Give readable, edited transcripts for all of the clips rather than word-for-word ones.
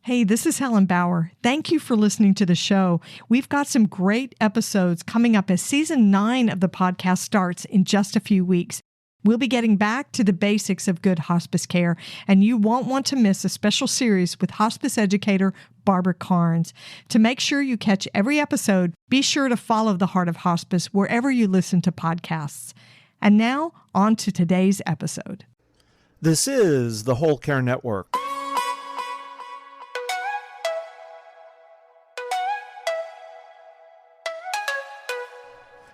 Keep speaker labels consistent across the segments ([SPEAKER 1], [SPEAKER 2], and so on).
[SPEAKER 1] Hey, this is Helen Bauer. Thank you for listening to the show. We've got some great episodes coming up as season 9 of the podcast starts in just a few weeks. We'll be getting back to the basics of good hospice care, and you won't want to miss a special series with hospice educator Barbara Carnes. To make sure you catch every episode, be sure to follow The Heart of Hospice wherever you listen to podcasts. And now, on to today's episode.
[SPEAKER 2] This is the Whole Care Network.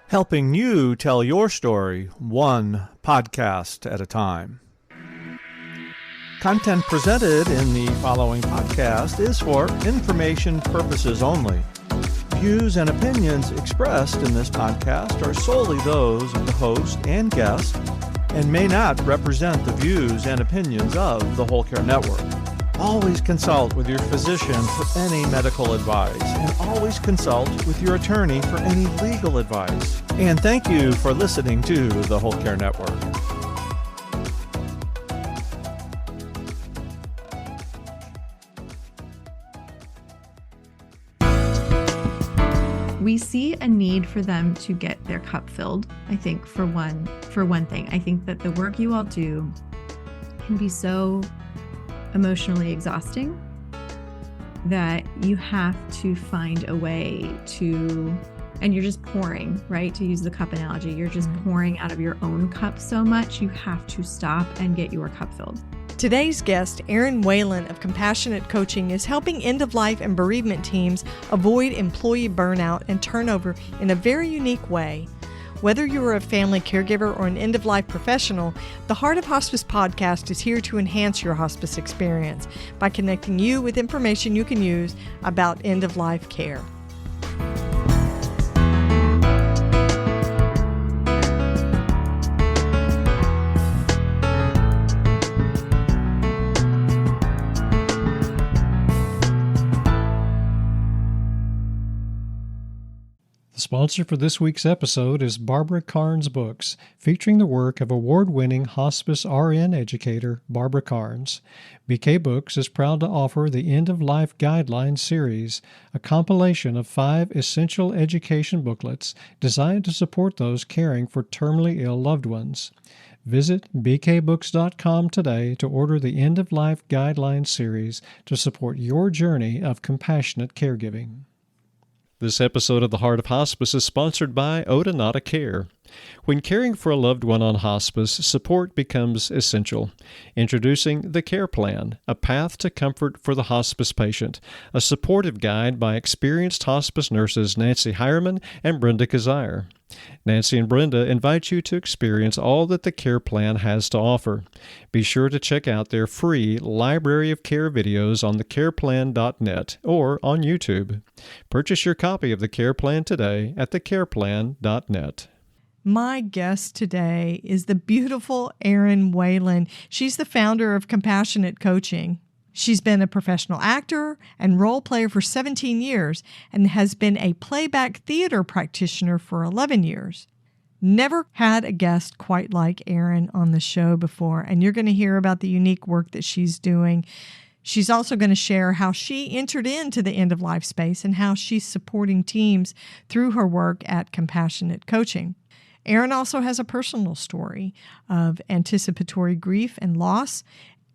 [SPEAKER 2] Helping you tell your story one podcast at a time. Content presented in the following podcast is for information purposes only. Views and opinions expressed in this podcast are solely those of the host and guest and may not represent the views and opinions of the Whole Care Network. Always consult with your physician for any medical advice, and always consult with your attorney for any legal advice. And thank you for listening to the Whole Care Network.
[SPEAKER 3] We see a need for them to get their cup filled, I think, for one thing. I think that the work you all do can be so emotionally exhausting that you have to find a way to, and you're just pouring, right? To use the cup analogy, you're just pouring out of your own cup so much, you have to stop and get your cup filled.
[SPEAKER 1] Today's guest, Erin Whalen of Compassionate Coaching, is helping end-of-life and bereavement teams avoid employee burnout and turnover in a very unique way. Whether you are a family caregiver or an end-of-life professional, the Heart of Hospice podcast is here to enhance your hospice experience by connecting you with information you can use about end-of-life care.
[SPEAKER 4] The sponsor for this week's episode is Barbara Carnes Books, featuring the work of award-winning hospice RN educator Barbara Carnes. BK Books is proud to offer the End-of-Life Guidelines series, a compilation of 5 essential education booklets designed to support those caring for terminally ill loved ones. Visit bkbooks.com today to order the End-of-Life Guidelines series to support your journey of compassionate caregiving. This episode of The Heart of Hospice is sponsored by Odonata Care. When caring for a loved one on hospice, support becomes essential. Introducing the Care Plan, a path to comfort for the hospice patient, a supportive guide by experienced hospice nurses Nancy Hireman and Brenda Kazire. Nancy and Brenda invite you to experience all that the Care Plan has to offer. Be sure to check out their free library of care videos on thecareplan.net or on YouTube. Purchase your copy of the Care Plan today at thecareplan.net.
[SPEAKER 1] My guest today is the beautiful Erin Whalen. She's the founder of Compassionate Coaching. She's been a professional actor and role player for 17 years and has been a playback theater practitioner for 11 years. Never had a guest quite like Erin on the show before, and you're going to hear about the unique work that she's doing. She's also going to share how she entered into the end-of-life space and how she's supporting teams through her work at Compassionate Coaching. Erin also has a personal story of anticipatory grief and loss.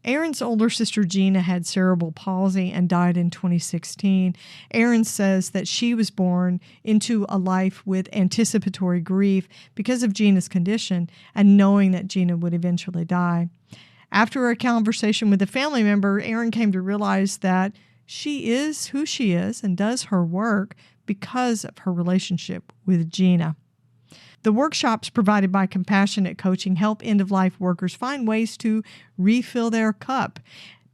[SPEAKER 1] Erin's older sister Gina had cerebral palsy and died in 2016. Erin says that she was born into a life with anticipatory grief because of Gina's condition and knowing that Gina would eventually die. After a conversation with a family member, Erin came to realize that she is who she is and does her work because of her relationship with Gina. The workshops provided by Compassionate Coaching help end-of-life workers find ways to refill their cup.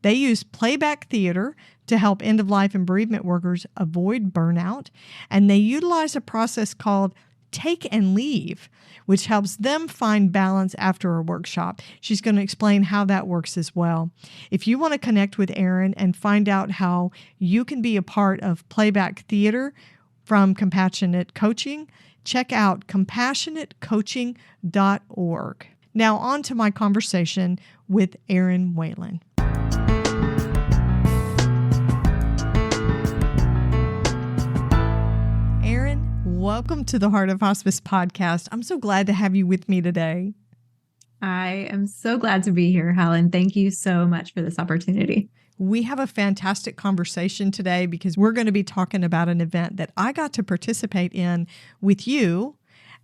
[SPEAKER 1] They use playback theater to help end-of-life and bereavement workers avoid burnout, and they utilize a process called take and leave, which helps them find balance after a workshop. She's going to explain how that works as well. If you want to connect with Erin and find out how you can be a part of playback theater from Compassionate Coaching, check out compassionatecoaching.org. Now on to my conversation with Erin Whalen. welcome to the Heart of Hospice podcast. I'm so glad to have you with me today.
[SPEAKER 3] I am so glad to be here, Helen. Thank you so much for this opportunity.
[SPEAKER 1] We have a fantastic conversation today because we're going to be talking about an event that I got to participate in with you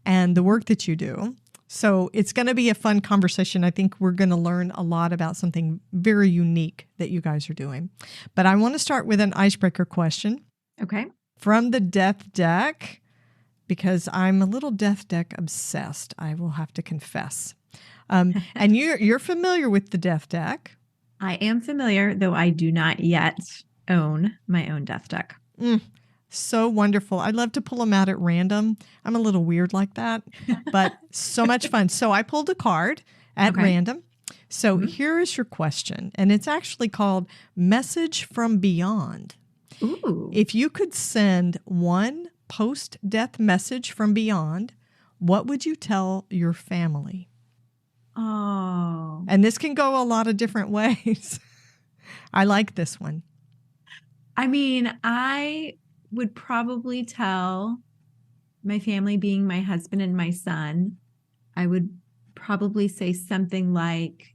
[SPEAKER 1] and the work that you do. So it's going to be a fun conversation. I think we're going to learn a lot about something very unique that you guys are doing. But I want to start with an icebreaker question.
[SPEAKER 3] Okay.
[SPEAKER 1] From the Death Deck, because I'm a little Death Deck obsessed, I will have to confess. And you're familiar with the Death Deck.
[SPEAKER 3] I am familiar, though I do not yet own my own Death Deck.
[SPEAKER 1] So wonderful. I love to pull them out at random. I'm a little weird like that, but so much fun. So I pulled a card at random. So here is your question, and it's actually called Message from Beyond.
[SPEAKER 3] Ooh.
[SPEAKER 1] If you could send one post-death message from beyond, what would you tell your family?
[SPEAKER 3] Oh.
[SPEAKER 1] And this can go a lot of different ways. I like this one.
[SPEAKER 3] I mean, I would probably tell my family, being my husband and my son, I would probably say something like,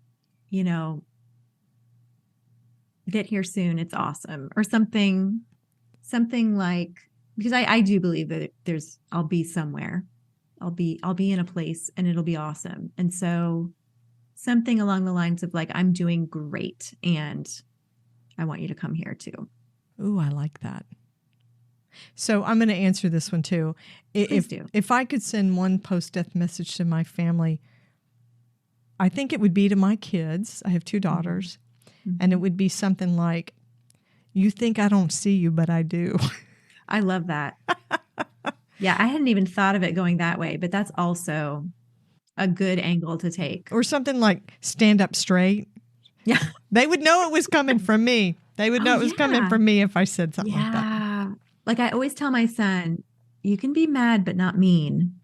[SPEAKER 3] get here soon. It's awesome. Or something like, because I do believe that I'll be somewhere. I'll be in a place and it'll be awesome. And so something along the lines of like, I'm doing great and I want you to come here too.
[SPEAKER 1] Ooh, I like that. So I'm going to answer this one too.
[SPEAKER 3] Please do.
[SPEAKER 1] If I could send one post-death message to my family, I think it would be to my kids. I have two daughters. And it would be something like, you think I don't see you, but I do.
[SPEAKER 3] I love that. Yeah, I hadn't even thought of it going that way, but that's also a good angle to take.
[SPEAKER 1] Or something like, stand up straight.
[SPEAKER 3] Yeah.
[SPEAKER 1] They would know it was coming from me. They would know it was coming from me if I said something like that.
[SPEAKER 3] Like I always tell my son, you can be mad, but not mean.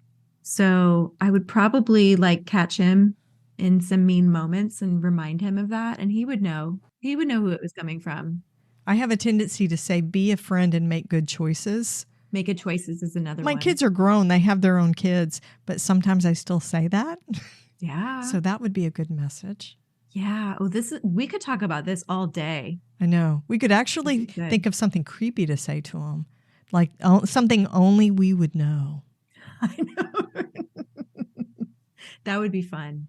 [SPEAKER 3] So I would probably like catch him in some mean moments and remind him of that. And he would know who it was coming from.
[SPEAKER 1] I have a tendency to say, be a friend and make good choices.
[SPEAKER 3] Make good choices is another one.
[SPEAKER 1] My kids are grown. They have their own kids, but sometimes I still say that.
[SPEAKER 3] Yeah.
[SPEAKER 1] So that would be a good message.
[SPEAKER 3] Yeah. Oh, we could talk about this all day.
[SPEAKER 1] I know. We could actually think of something creepy to say to them, like something only we would know.
[SPEAKER 3] I know. That would be fun.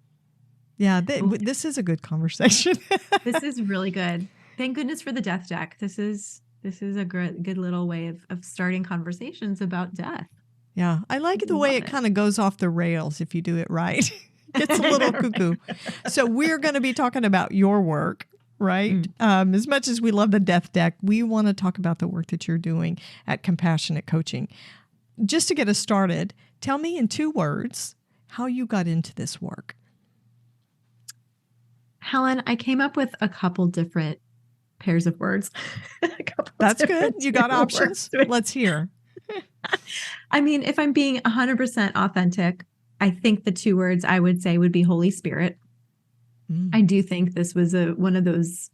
[SPEAKER 1] Yeah, this is a good conversation.
[SPEAKER 3] This is really good. Thank goodness for the Death Deck. This is a good little way of starting conversations about death.
[SPEAKER 1] Yeah, I like the way it kind of goes off the rails if you do it right. It's a little cuckoo. So we're going to be talking about your work, right? As much as we love the Death Deck, we want to talk about the work that you're doing at Compassionate Coaching. Just to get us started, tell me in 2 words how you got into this work.
[SPEAKER 3] Helen, I came up with a couple different pairs of words.
[SPEAKER 1] That's good. You got options? Let's hear.
[SPEAKER 3] I mean, if I'm being 100% authentic, I think the 2 words I would say would be Holy Spirit. I do think this was one of those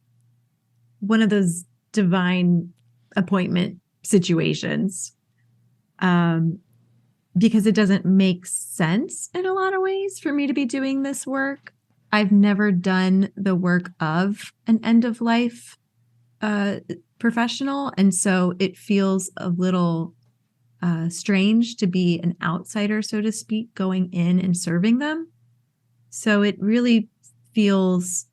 [SPEAKER 3] divine appointment situations, because it doesn't make sense in a lot of ways for me to be doing this work. I've never done the work of an end of life professional, and so it feels a little strange to be an outsider, so to speak, going in and serving them. So it really feels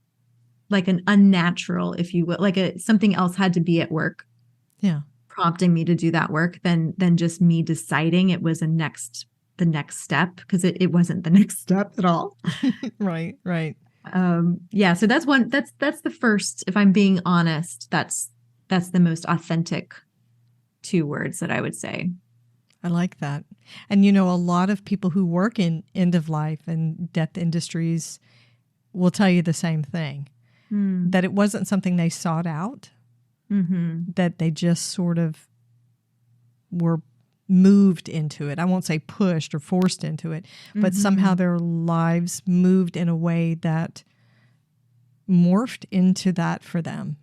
[SPEAKER 3] like an unnatural, if you will, like something else had to be at work, prompting me to do that work than just me deciding it was the next step, because it wasn't the next step at all.
[SPEAKER 1] Right.
[SPEAKER 3] So that's one. That's the first. If I'm being honest, that's the most authentic 2 words that I would say.
[SPEAKER 1] I like that. And a lot of people who work in end of life and death industries will tell you the same thing, that it wasn't something they sought out, that they just sort of were moved into it. I won't say pushed or forced into it, but somehow their lives moved in a way that morphed into that for them.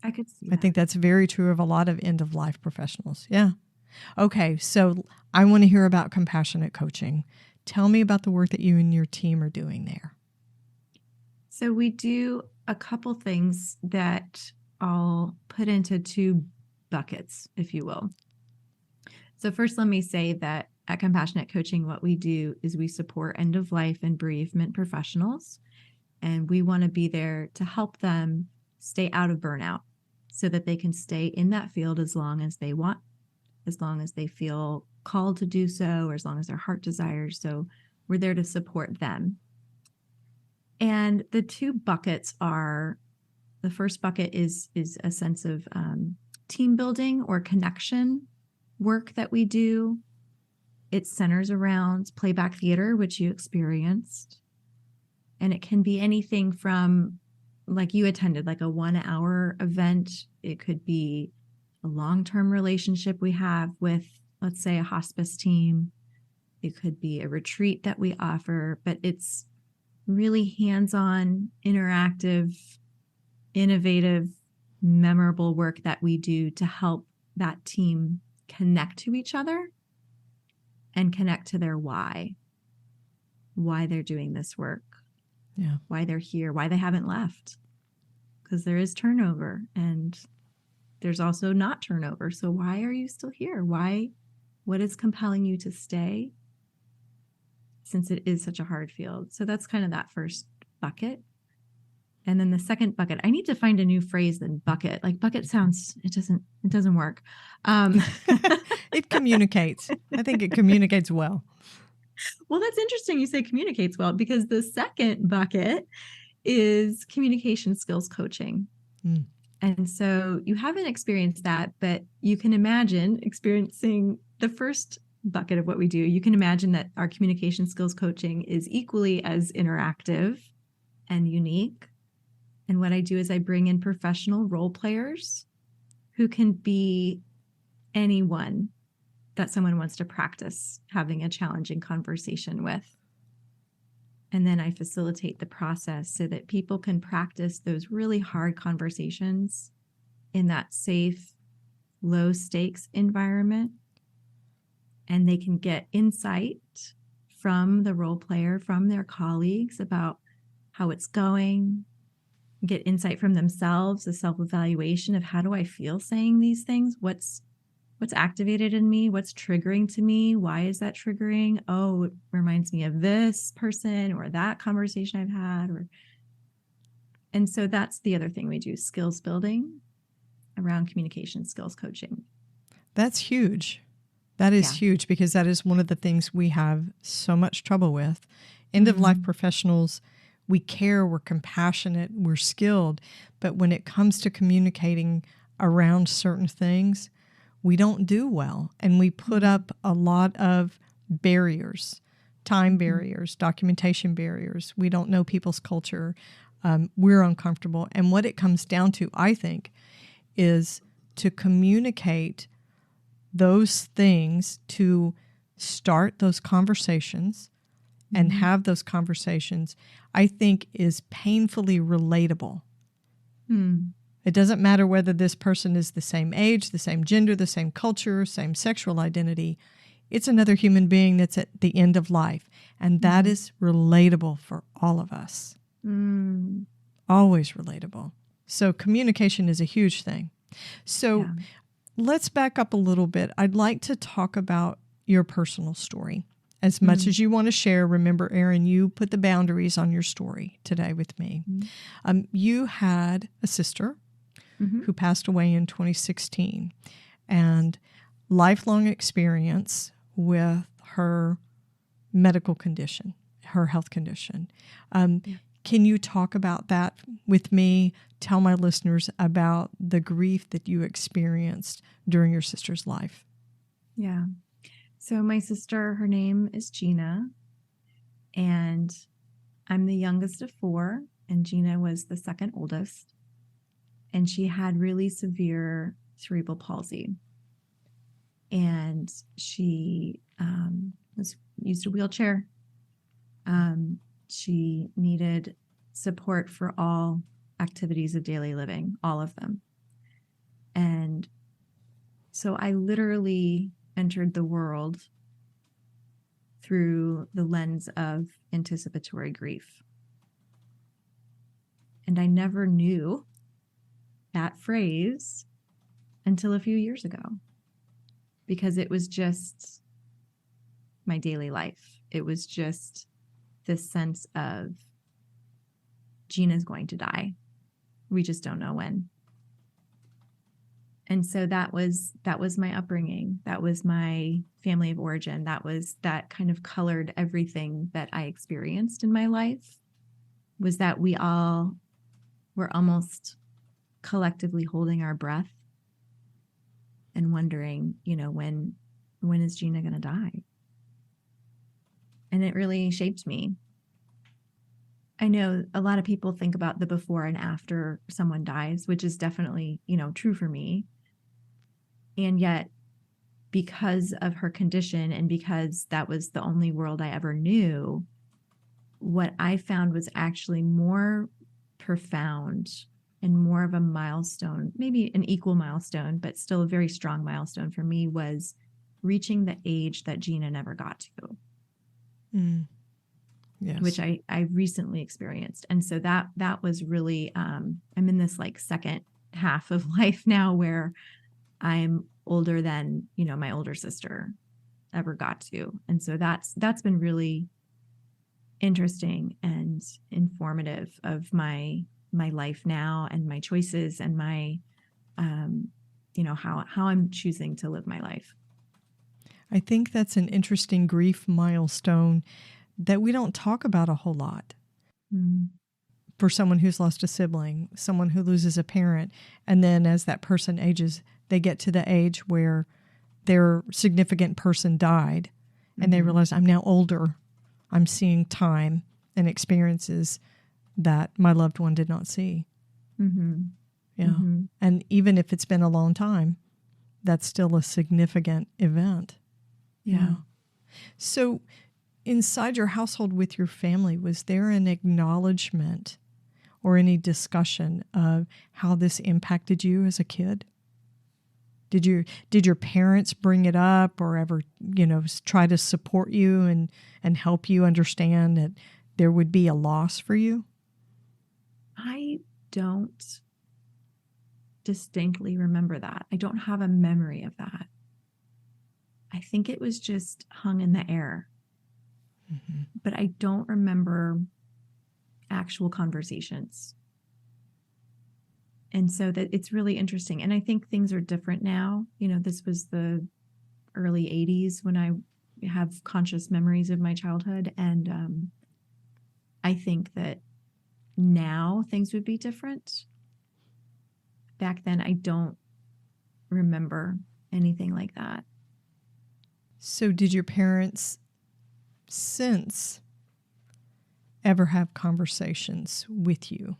[SPEAKER 3] I could see that.
[SPEAKER 1] I think that's very true of a lot of end of life professionals. Yeah. Okay, so I want to hear about compassionate coaching. Tell me about the work that you and your team are doing there.
[SPEAKER 3] So we do a couple things that I'll put into two buckets, if you will. So first, let me say that at Compassionate Coaching, what we do is we support end-of-life and bereavement professionals, and we want to be there to help them stay out of burnout so that they can stay in that field as long as they want, as long as they feel called to do so, or as long as their heart desires. So we're there to support them. And the two buckets are, the first bucket is a sense of team building or connection work that we do. It centers around playback theater, which you experienced. And it can be anything from, like you attended, like a 1-hour event. It could be a long-term relationship we have with, let's say, a hospice team. It could be a retreat that we offer, but it's really hands-on, interactive, innovative, memorable work that we do to help that team connect to each other and connect to their why they're doing this work, why they're here, why they haven't left. Because there is turnover and there's also not turnover. So why are you still here? What is compelling you to stay, since it is such a hard field? So that's kind of that first bucket. And then the second bucket, I need to find a new phrase than bucket. Like bucket sounds, it doesn't work.
[SPEAKER 1] It communicates. I think it communicates well.
[SPEAKER 3] Well, that's interesting you say communicates well, because the second bucket is communication skills coaching. Mm. And so you haven't experienced that, but you can imagine experiencing the first bucket of what we do. You can imagine that our communication skills coaching is equally as interactive and unique. And what I do is I bring in professional role players who can be anyone that someone wants to practice having a challenging conversation with. And then I facilitate the process so that people can practice those really hard conversations in that safe, low stakes environment. And they can get insight from the role player, from their colleagues about how it's going, get insight from themselves, a self-evaluation of how do I feel saying these things? What's activated in me? What's triggering to me? Why is that triggering? Oh, it reminds me of this person or that conversation I've had. And so that's the other thing we do, skills building around communication skills coaching.
[SPEAKER 1] That's huge. That is huge, because that is one of the things we have so much trouble with. End-of-life professionals, we care, we're compassionate, we're skilled, but when it comes to communicating around certain things, we don't do well. And we put up a lot of barriers, time barriers, documentation barriers. We don't know people's culture. We're uncomfortable. And what it comes down to, I think, is to communicate those things, to start those conversations and have those conversations, I think is painfully relatable. It doesn't matter whether this person is the same age, the same gender, the same culture, same sexual identity. It's another human being that's at the end of life. And that is relatable for all of us. Always relatable. So communication is a huge thing. So let's back up a little bit. I'd like to talk about your personal story. As much as you want to share, remember, Erin, you put the boundaries on your story today with me. You had a sister who passed away in 2016, and lifelong experience with her medical condition, her health condition. Can you talk about that with me? Tell my listeners about the grief that you experienced during your sister's life.
[SPEAKER 3] Yeah. So my sister, her name is Gina, and I'm the youngest of 4, and Gina was the second oldest. And she had really severe cerebral palsy. And she used a wheelchair. She needed support for all activities of daily living, all of them. And so I literally entered the world through the lens of anticipatory grief. And I never knew that phrase until a few years ago, because it was just my daily life. It was just this sense of Gina's going to die. We just don't know when. And so that was my upbringing. That was my family of origin. That kind of colored everything that I experienced in my life, was that we all were almost collectively holding our breath and wondering, when is Gina going to die? And it really shaped me. I know a lot of people think about the before and after someone dies, which is definitely, true for me. And yet, because of her condition and because that was the only world I ever knew, what I found was actually more profound and more of a milestone, maybe an equal milestone, but still a very strong milestone for me, was reaching the age that Gina never got to.
[SPEAKER 1] Yes.
[SPEAKER 3] Which I recently experienced. And so that was really, I'm in this second half of life now where I'm older than, my older sister ever got to. And so that's been really interesting and informative of my life now and my choices and my, how I'm choosing to live my life.
[SPEAKER 1] I think that's an interesting grief milestone that we don't talk about a whole lot. For someone who's lost a sibling, someone who loses a parent, and then as that person ages, they get to the age where their significant person died, and they realize, I'm now older. I'm seeing time and experiences that my loved one did not see. Yeah. And even if it's been a long time, that's still a significant event. Yeah. So inside your household with your family, was there an acknowledgement or any discussion of how this impacted you as a kid? Did your parents bring it up or ever, try to support you and help you understand that there would be a loss for you?
[SPEAKER 3] I don't distinctly remember that. I don't have a memory of that. I think it was just hung in the air. But I don't remember actual conversations. And so that it's really interesting. And I think things are different now. This was the early 80s when I have conscious memories of my childhood. And I think that now things would be different. Back then, I don't remember anything like that.
[SPEAKER 1] So did your parents since ever have conversations with you?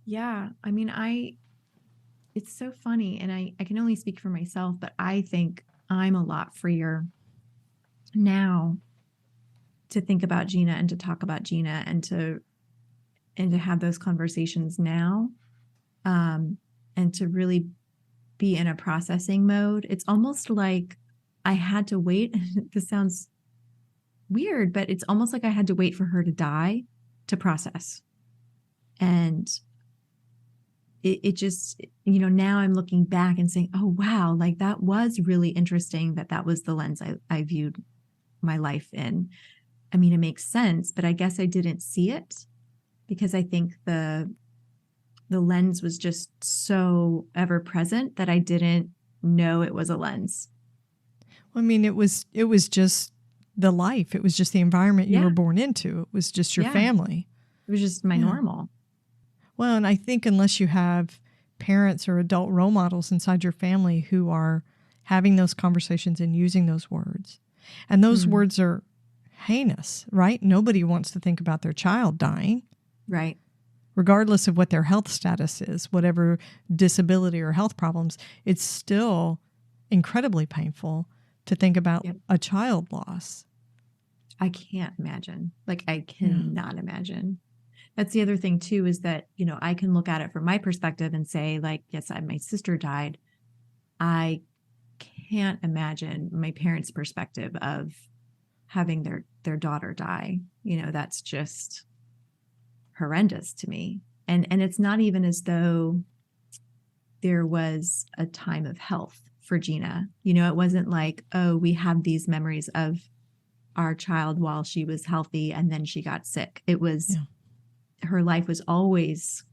[SPEAKER 3] Yeah. I mean, it's so funny, and I can only speak for myself, but I think I'm a lot freer now to think about Gina and to talk about Gina and to have those conversations now, and to really be in a processing mode. It's almost like I had to wait. This sounds weird, but it's almost like I had to wait for her to die to process. And it just, now I'm looking back and saying, oh, wow, that was really interesting that was the lens I viewed my life in. I mean, it makes sense, but I guess I didn't see it because I think the lens was just so ever present that I didn't know it was a lens.
[SPEAKER 1] I mean, it was just the life. It was just the environment you were born into. It was just your family.
[SPEAKER 3] It was just my normal.
[SPEAKER 1] Well, and I think unless you have parents or adult role models inside your family who are having those conversations and using those words, and those words are heinous, right? Nobody wants to think about their child dying.
[SPEAKER 3] Right.
[SPEAKER 1] Regardless of what their health status is, whatever disability or health problems, it's still incredibly painful to think about a child loss.
[SPEAKER 3] I can't imagine. I cannot imagine. That's the other thing too, is that, I can look at it from my perspective and say, yes, my sister died. I can't imagine my parents' perspective of having their daughter die. That's just horrendous to me. And it's not even as though there was a time of health for Gina. It wasn't like, oh, we have these memories of our child while she was healthy and then she got sick. It was, her life was always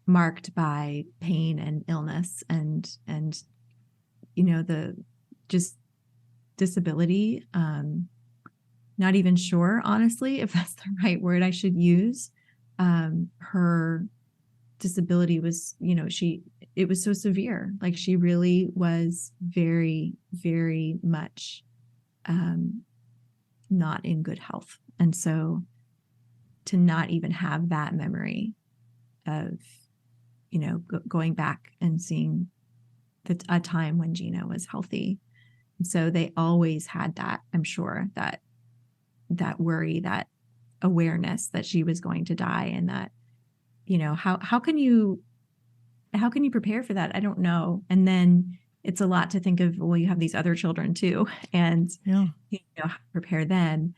[SPEAKER 3] marked by pain and illness and the just disability. Not even sure, honestly, if that's the right word I should use. Her disability was, it was so severe. Like, she really was very, very much not in good health. And so to not even have that memory of, going back and seeing a time when Gina was healthy. And so they always had that, I'm sure, that worry, that awareness that she was going to die, and that, how can you prepare for that? I don't know. And then it's a lot to think of, well, you have these other children too, and prepare them.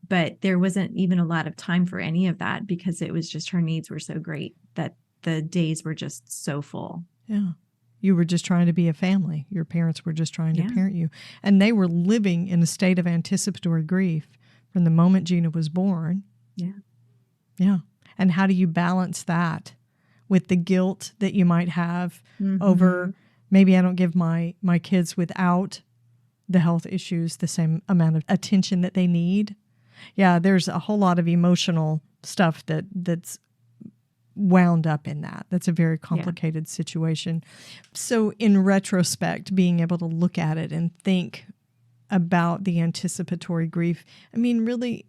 [SPEAKER 3] But there wasn't even a lot of time for any of that, because it was just, her needs were so great that the days were just so full.
[SPEAKER 1] Yeah. You were just trying to be a family. Your parents were just trying to parent you. And they were living in a state of anticipatory grief from the moment Gina was born.
[SPEAKER 3] Yeah.
[SPEAKER 1] Yeah. And how do you balance that with the guilt that you might have over, maybe I don't give my kids without the health issues the same amount of attention that they need? Yeah, there's a whole lot of emotional stuff that's wound up in that. That's a very complicated situation. So in retrospect, being able to look at it and think about the anticipatory grief, I mean, really,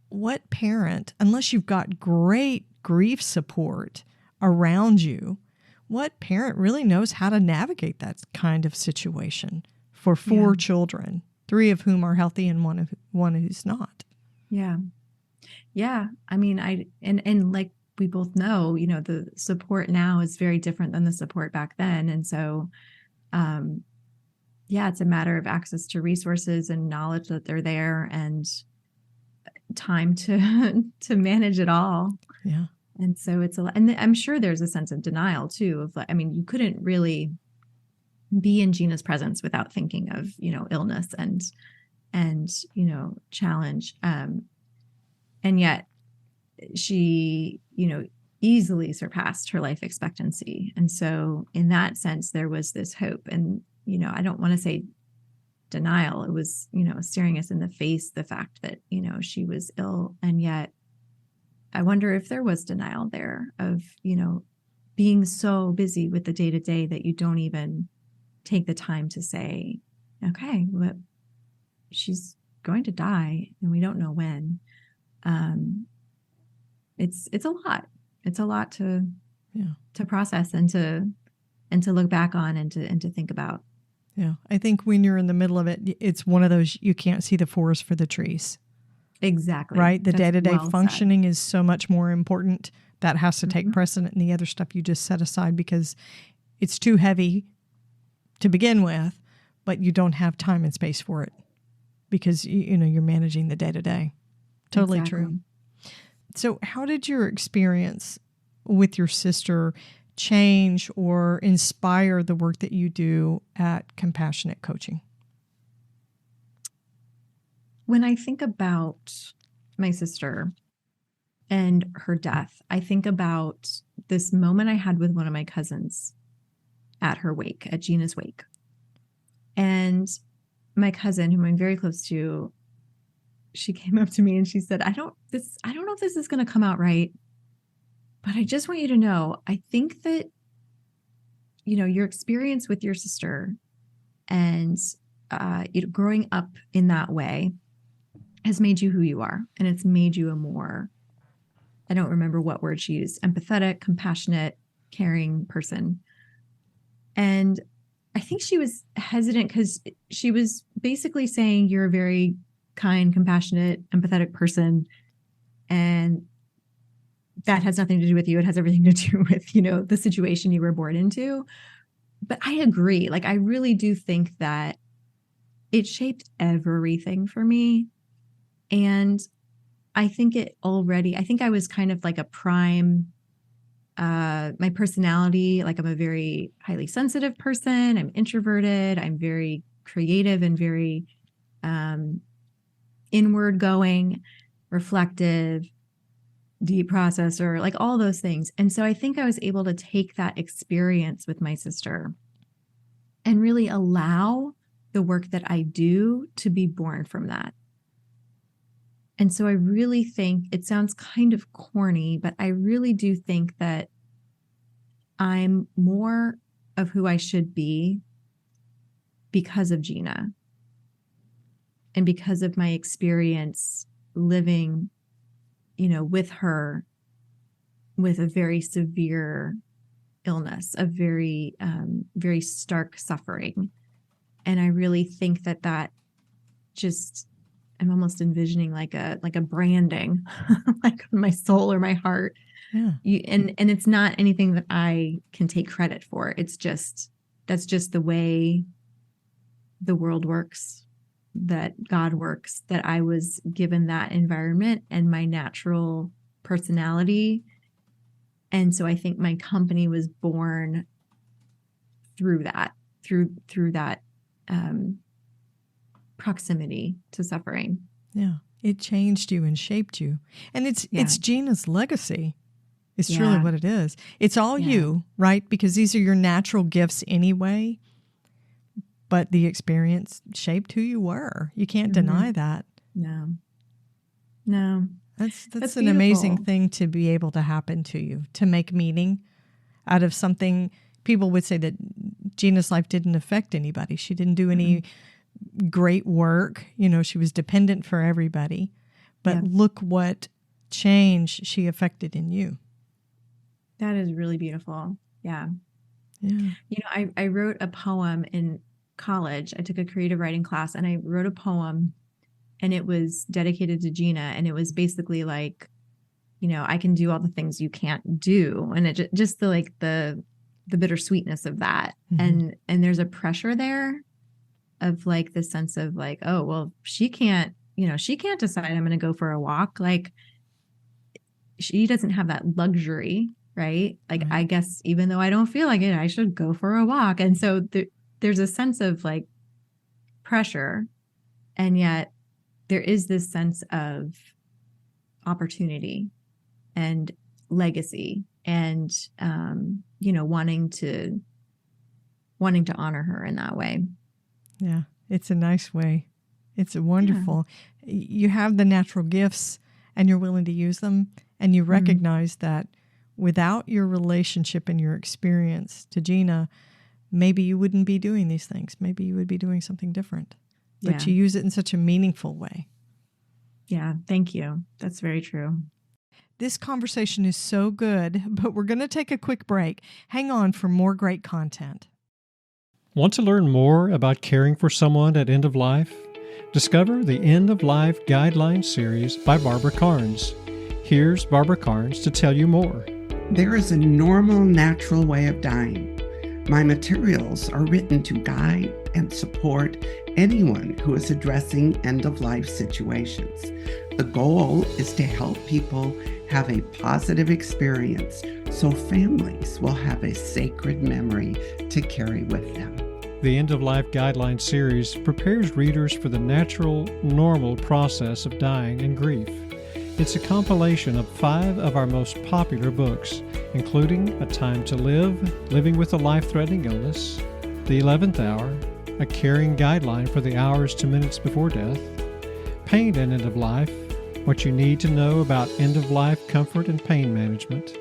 [SPEAKER 1] what parent, unless you've got great grief support around you, what parent really knows how to navigate that kind of situation for 4 children, 3 of whom are healthy and one who's not?
[SPEAKER 3] Yeah. Yeah. I mean, and like we both know, the support now is very different than the support back then. And so, it's a matter of access to resources and knowledge that they're there, and time to manage it all.
[SPEAKER 1] Yeah.
[SPEAKER 3] And so it's and I'm sure there's a sense of denial too, of, I mean, you couldn't really be in Gina's presence without thinking of, illness and challenge. And yet she, easily surpassed her life expectancy. And so in that sense, there was this hope. And, I don't want to say denial. It was, staring us in the face, the fact that, she was ill. And yet I wonder if there was denial there of, being so busy with the day-to-day that you don't even take the time to say, okay, well, she's going to die and we don't know when. It's a lot. It's a lot to process and to look back on and to think about.
[SPEAKER 1] Yeah. I think when you're in the middle of it, it's one of those, you can't see the forest for the trees.
[SPEAKER 3] Exactly.
[SPEAKER 1] Right? The
[SPEAKER 3] That's
[SPEAKER 1] day-to-day
[SPEAKER 3] well
[SPEAKER 1] functioning is so much more important. That has to take precedent, and the other stuff you just set aside because it's too heavy to begin with, but you don't have time and space for it because, you're managing the day-to-day. Totally true. So how did your experience with your sister change or inspire the work that you do at Compassionate Coaching?
[SPEAKER 3] When I think about my sister and her death, I think about this moment I had with one of my cousins at her wake, at Gina's wake. And my cousin, whom I'm very close to, she came up to me and she said, I don't know if this is going to come out right, but I just want you to know, I think that, your experience with your sister and, growing up in that way has made you who you are. And it's made you a more, I don't remember what word she used, empathetic, compassionate, caring person. And I think she was hesitant because she was basically saying, you're a very kind, compassionate, empathetic person. And that has nothing to do with you. It has everything to do with, the situation you were born into. but I agree. Like, I really do think that it shaped everything for me. And I think I was kind of like a prime, my personality, like I'm a very highly sensitive person. I'm introverted. I'm very creative and very inward going, reflective, deep processor, like all those things. And so I think I was able to take that experience with my sister and really allow the work that I do to be born from that. And so I really think, it sounds kind of corny, but I really do think that I'm more of who I should be because of Gina and because of my experience living, with her with a very severe illness, a very, very stark suffering. And I really think that just, I'm almost envisioning like a branding, like on my soul or my heart.
[SPEAKER 1] Yeah.
[SPEAKER 3] And it's not anything that I can take credit for. It's just, that's just the way the world works, that God works, that I was given that environment and my natural personality. And so I think my company was born through that, through that proximity to suffering.
[SPEAKER 1] Yeah. It changed you and shaped you. And it's Gina's legacy. It's truly what it is. It's all you, right? Because these are your natural gifts anyway. But the experience shaped who you were. You can't deny that.
[SPEAKER 3] No.
[SPEAKER 1] That's an amazing thing to be able to happen to you, to make meaning out of something. People would say that Gina's life didn't affect anybody. She didn't do any great work. She was dependent for everybody. But look what change she affected in you.
[SPEAKER 3] That is really beautiful. Yeah. I wrote a poem in college. I took a creative writing class and I wrote a poem, and it was dedicated to Gina. And it was basically like, I can do all the things you can't do. And it just the bittersweetness of that. And there's a pressure there of like the sense of like, oh, well, she can't decide I'm going to go for a walk. Like, she doesn't have that luxury, right? Like, I guess even though I don't feel like it, I should go for a walk. And so there's a sense of like pressure, and yet there is this sense of opportunity and legacy, and wanting to honor her in that way.
[SPEAKER 1] Yeah, it's a nice way. It's wonderful. You have the natural gifts and you're willing to use them, and you recognize that without your relationship and your experience to Gina, maybe you wouldn't be doing these things. Maybe you would be doing something different. But you use it in such a meaningful way.
[SPEAKER 3] Yeah, thank you. That's very true.
[SPEAKER 1] This conversation is so good, but we're going to take a quick break. Hang on for more great content.
[SPEAKER 4] Want to learn more about caring for someone at end of life? Discover the End of Life Guidelines series by Barbara Carnes. Here's Barbara Carnes to tell you more.
[SPEAKER 5] There is a normal, natural way of dying. My materials are written to guide and support anyone who is addressing end-of-life situations. The goal is to help people have a positive experience so families will have a sacred memory to carry with them.
[SPEAKER 4] The End of Life Guidelines series prepares readers for the natural, normal process of dying and grief. It's a compilation of 5 of our most popular books, including A Time to Live, Living with a Life-Threatening Illness, The 11th Hour, A Caring Guideline for the Hours to Minutes Before Death, Pain and End of Life, What You Need to Know About End-of-Life Comfort and Pain Management,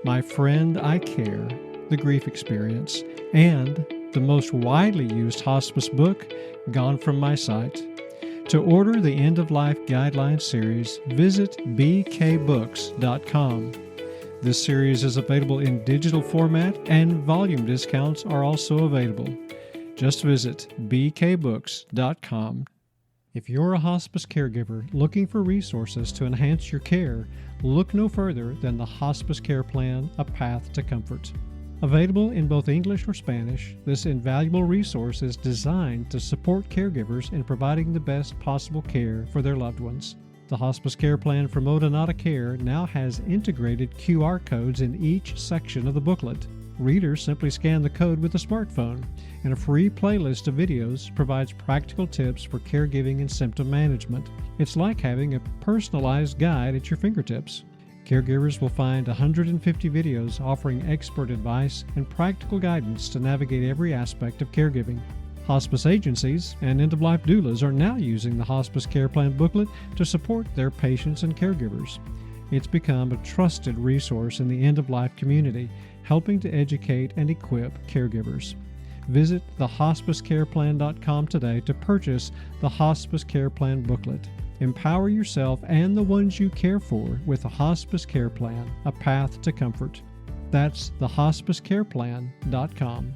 [SPEAKER 4] My Friend, I Care, The Grief Experience, and the most widely used hospice book, Gone From My Sight. To order the End of Life Guidelines series, visit bkbooks.com. This series is available in digital format, and volume discounts are also available. Just visit bkbooks.com. If you're a hospice caregiver looking for resources to enhance your care, look no further than the Hospice Care Plan, A Path to Comfort. Available in both English or Spanish, this invaluable resource is designed to support caregivers in providing the best possible care for their loved ones. The Hospice Care Plan for Modonata Care now has integrated QR codes in each section of the booklet. Readers simply scan the code with a smartphone, and a free playlist of videos provides practical tips for caregiving and symptom management. It's like having a personalized guide at your fingertips. Caregivers will find 150 videos offering expert advice and practical guidance to navigate every aspect of caregiving. Hospice agencies and end-of-life doulas are now using the Hospice Care Plan booklet to support their patients and caregivers. It's become a trusted resource in the end-of-life community, helping to educate and equip caregivers. Visit thehospicecareplan.com today to purchase the Hospice Care Plan booklet. Empower yourself and the ones you care for with a Hospice Care Plan, a path to comfort. That's thehospicecareplan.com.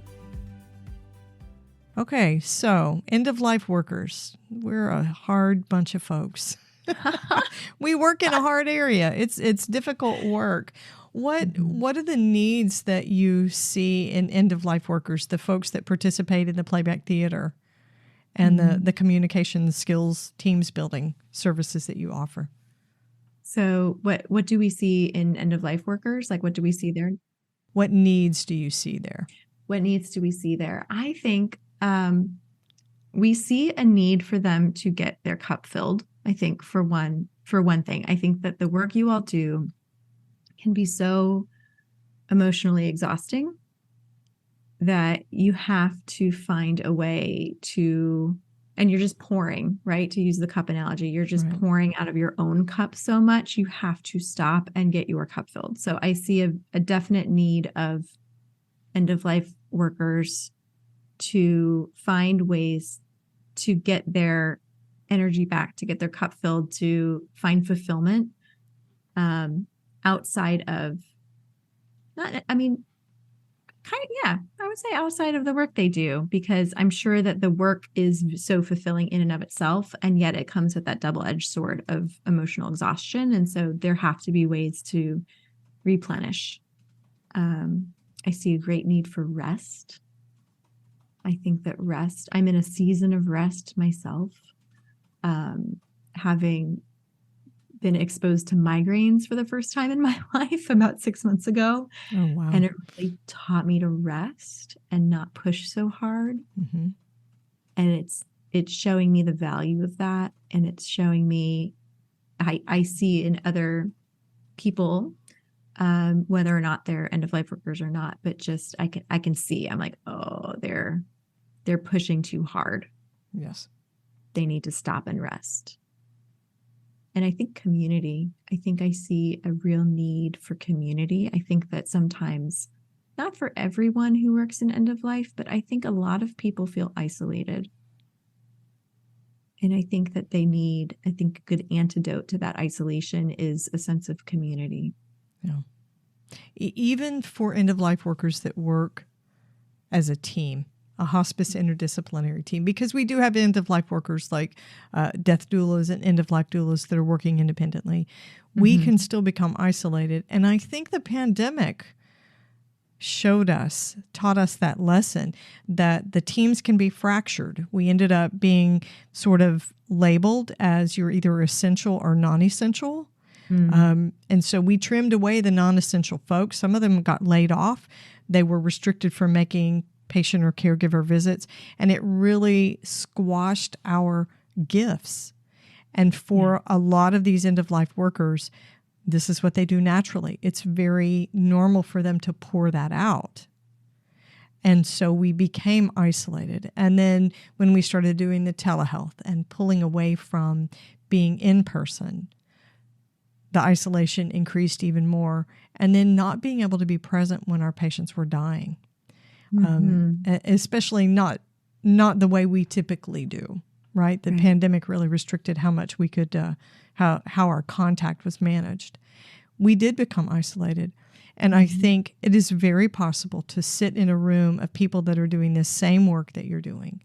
[SPEAKER 1] Okay, so end-of-life workers. We're a hard bunch of folks. We work in a hard area. It's difficult work. What are the needs that you see in end-of-life workers, the folks that participate in the playback theater and the communication skills, teams building services that you offer?
[SPEAKER 3] So what do we see in end-of-life workers? Like, what do we see there?
[SPEAKER 1] What needs do you see there?
[SPEAKER 3] What needs do we see there? I think we see a need for them to get their cup filled. I think for one thing, I think that the work you all do can be so emotionally exhausting that you have to find a way to, and you're just pouring, right? To use the cup analogy, you're just pouring out of your own cup so much, you have to stop and get your cup filled. So I see a definite need of end-of-life workers to find ways to get their energy back, to get their cup filled, to find fulfillment outside of, I would say outside of the work they do, because I'm sure that the work is so fulfilling in and of itself, and yet it comes with that double-edged sword of emotional exhaustion. And so there have to be ways to replenish. I see a great need for rest. I think that rest, I'm in a season of rest myself, having been exposed to migraines for the first time in my life about 6 months ago.
[SPEAKER 1] Oh, wow.
[SPEAKER 3] And it really taught me to rest and not push so hard.
[SPEAKER 1] Mm-hmm.
[SPEAKER 3] And it's showing me the value of that. And it's showing me, I see in other people, whether or not they're end-of-life workers or not, but just I can see, I'm like, oh, they're pushing too hard.
[SPEAKER 1] Yes.
[SPEAKER 3] They need to stop and rest. And I think community, I think I see a real need for community. I think that sometimes, not for everyone who works in end of life, but I think a lot of people feel isolated. And I think that they need, a good antidote to that isolation is a sense of community.
[SPEAKER 1] Yeah. Even for end-of-life workers that work as a team, a hospice interdisciplinary team, because we do have end-of-life workers like death doulas and end-of-life doulas that are working independently. We can still become isolated. And I think the pandemic taught us that lesson, that the teams can be fractured. We ended up being sort of labeled as you're either essential or non-essential. And so we trimmed away the non-essential folks. Some of them got laid off. They were restricted from making patient or caregiver visits, and it really squashed our gifts. And for a lot of these end-of-life workers, this is what they do naturally. It's very normal for them to pour that out. And so we became isolated. And then when we started doing the telehealth and pulling away from being in person, the isolation increased even more. And then not being able to be present when our patients were dying. Especially not the way we typically do, right? The pandemic really restricted how much we could, how our contact was managed. We did become isolated. And I think it is very possible to sit in a room of people that are doing the same work that you're doing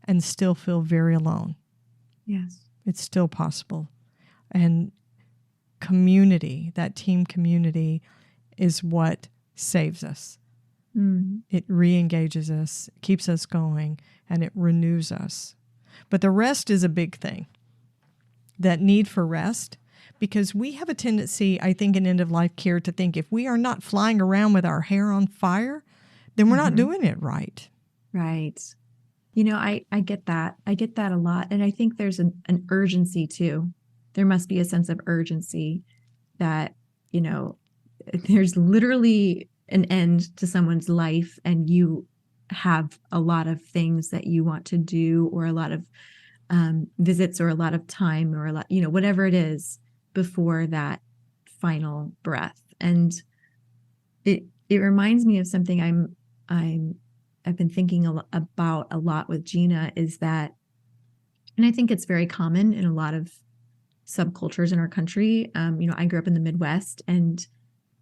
[SPEAKER 1] and still feel very alone.
[SPEAKER 3] Yes.
[SPEAKER 1] It's still possible. And community, that team community, is what saves us. It re-engages us, keeps us going, and it renews us. But the rest is a big thing. That need for rest, because we have a tendency, I think, in end-of-life care to think if we are not flying around with our hair on fire, then we're not doing it right.
[SPEAKER 3] Right. I get that. I get that a lot. And I think there's an urgency too. There must be a sense of urgency that, there's literally an end to someone's life and you have a lot of things that you want to do, or a lot of visits, or a lot of time, or a lot, whatever it is before that final breath. And it reminds me of something I've been thinking about a lot with Gina, is that, and I think it's very common in a lot of subcultures in our country. I grew up in the Midwest, and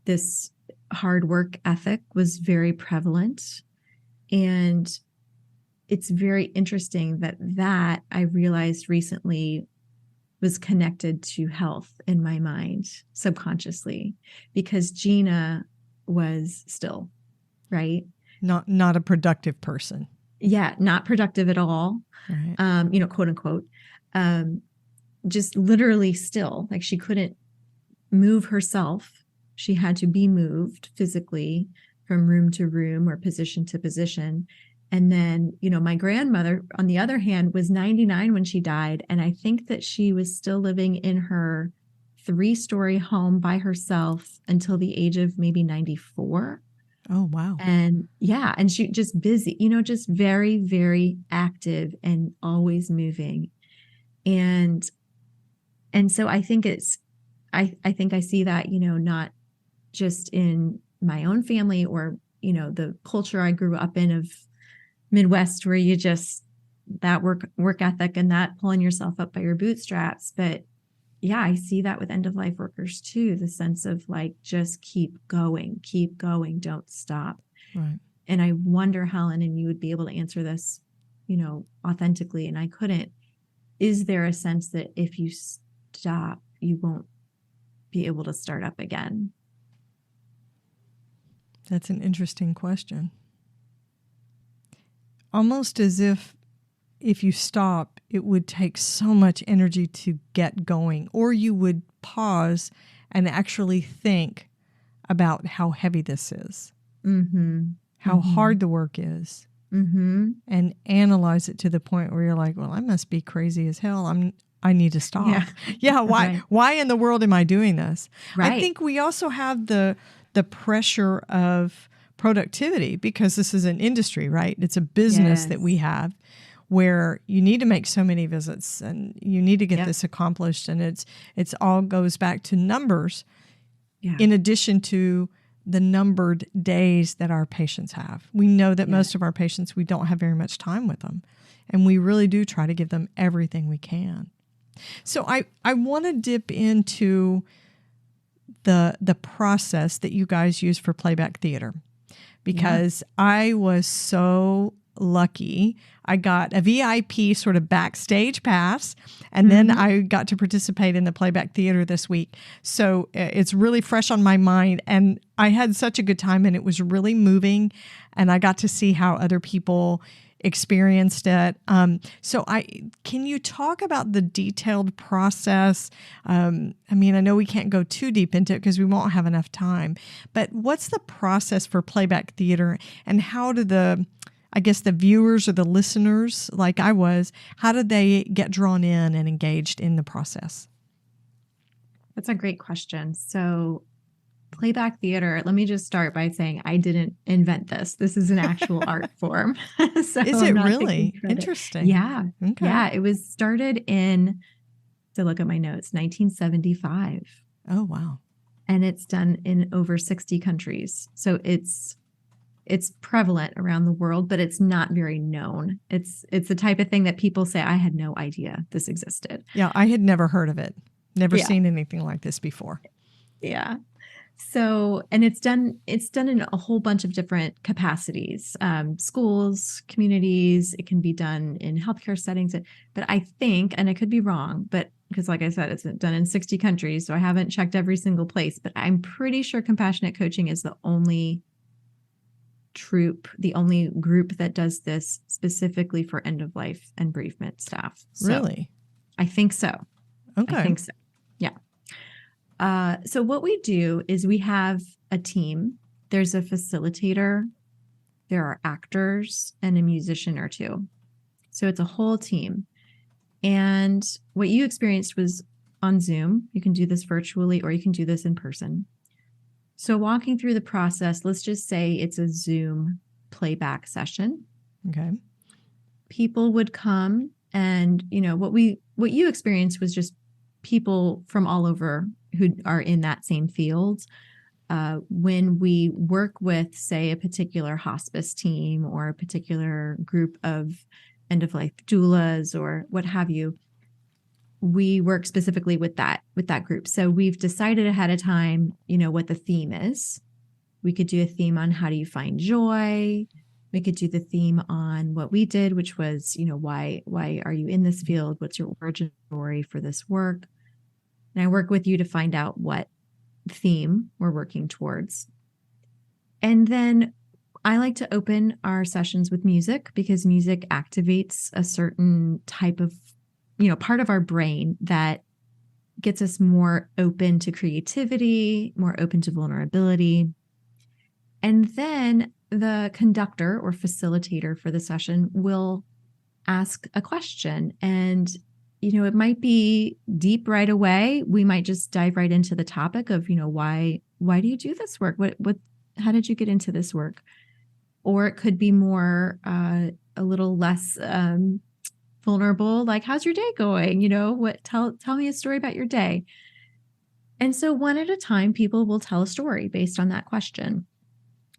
[SPEAKER 3] this hard work ethic was very prevalent. And it's very interesting that I realized recently was connected to health in my mind subconsciously, because Gina was still, right?
[SPEAKER 1] Not a productive person.
[SPEAKER 3] Yeah, not productive at all. Right. Quote unquote. Just literally still, like she couldn't move herself. She had to be moved physically from room to room or position to position. And then, my grandmother, on the other hand, was 99 when she died. And I think that she was still living in her 3-story home by herself until the age of maybe 94.
[SPEAKER 1] Oh, wow.
[SPEAKER 3] And yeah, and she just busy, just very, very active and always moving. And so I think I think I see that, not just in my own family or, the culture I grew up in of Midwest, where you just that work ethic and that pulling yourself up by your bootstraps. But yeah, I see that with end-of-life workers too, the sense of like, just keep going, don't stop.
[SPEAKER 1] Right.
[SPEAKER 3] And I wonder, Helen, and you would be able to answer this, authentically, and I couldn't. Is there a sense that if you stop, you won't be able to start up again?
[SPEAKER 1] That's an interesting question. Almost as if you stop, it would take so much energy to get going, or you would pause and actually think about how heavy this is, how hard the work is, and analyze it to the point where you're like, well, I must be crazy as hell. I need to stop. Yeah. Why in the world am I doing this? Right. I think we also have the pressure of productivity, because this is an industry, right? It's a business that we have, where you need to make so many visits and you need to get this accomplished. And it's all goes back to numbers, in addition to the numbered days that our patients have. We know that most of our patients, we don't have very much time with them. And we really do try to give them everything we can. So I want to dip into the process that you guys use for playback theater, because I was so lucky. I got a VIP sort of backstage pass, and then I got to participate in the playback theater this week. So it's really fresh on my mind, and I had such a good time, and it was really moving, and I got to see how other people experienced it. Can you talk about the detailed process? I know we can't go too deep into it because we won't have enough time, but what's the process for playback theater, and how do the viewers or the listeners, like I was, how did they get drawn in and engaged in the process?
[SPEAKER 3] That's a great question. So playback theater, let me just start by saying I didn't invent this. This is an actual art form. So
[SPEAKER 1] is it really? Interesting.
[SPEAKER 3] Yeah.
[SPEAKER 1] Okay.
[SPEAKER 3] Yeah. It was started in, to look at my notes, 1975.
[SPEAKER 1] Oh, wow.
[SPEAKER 3] And it's done in over 60 countries. So it's prevalent around the world, but it's not very known. It's the type of thing that people say, I had no idea this existed.
[SPEAKER 1] Yeah. I had never heard of it. Never seen anything like this before.
[SPEAKER 3] Yeah. So, and it's done in a whole bunch of different capacities, schools, communities. It can be done in healthcare settings, but I think, and I could be wrong, but because like I said, it's done in 60 countries. So I haven't checked every single place, but I'm pretty sure compassionate coaching is the only troupe, the only group that does this specifically for end of life and bereavement staff. So
[SPEAKER 1] Really?
[SPEAKER 3] I think so.
[SPEAKER 1] Okay.
[SPEAKER 3] I think so. Yeah. So what we do is we have a team. There's a facilitator, there are actors, and a musician or two. So it's a whole team. And what you experienced was on Zoom. You can do this virtually or you can do this in person. So walking through the process, let's just say it's a Zoom playback session.
[SPEAKER 1] Okay.
[SPEAKER 3] People would come and, what you experienced was just people from all over who are in that same field. When we work with, say, a particular hospice team or a particular group of end-of-life doulas or what have you, we work specifically with that group. So we've decided ahead of time, what the theme is. We could do a theme on how do you find joy. We could do the theme on what we did, which was, why are you in this field? What's your origin story for this work? And I work with you to find out what theme we're working towards. And then I like to open our sessions with music because music activates a certain type of, part of our brain that gets us more open to creativity, more open to vulnerability. And then the conductor or facilitator for the session will ask a question. And, it might be deep right away. We might just dive right into the topic of, why do you do this work? How did you get into this work? Or it could be more, a little less, vulnerable, like, how's your day going? Tell me a story about your day. And so one at a time, people will tell a story based on that question.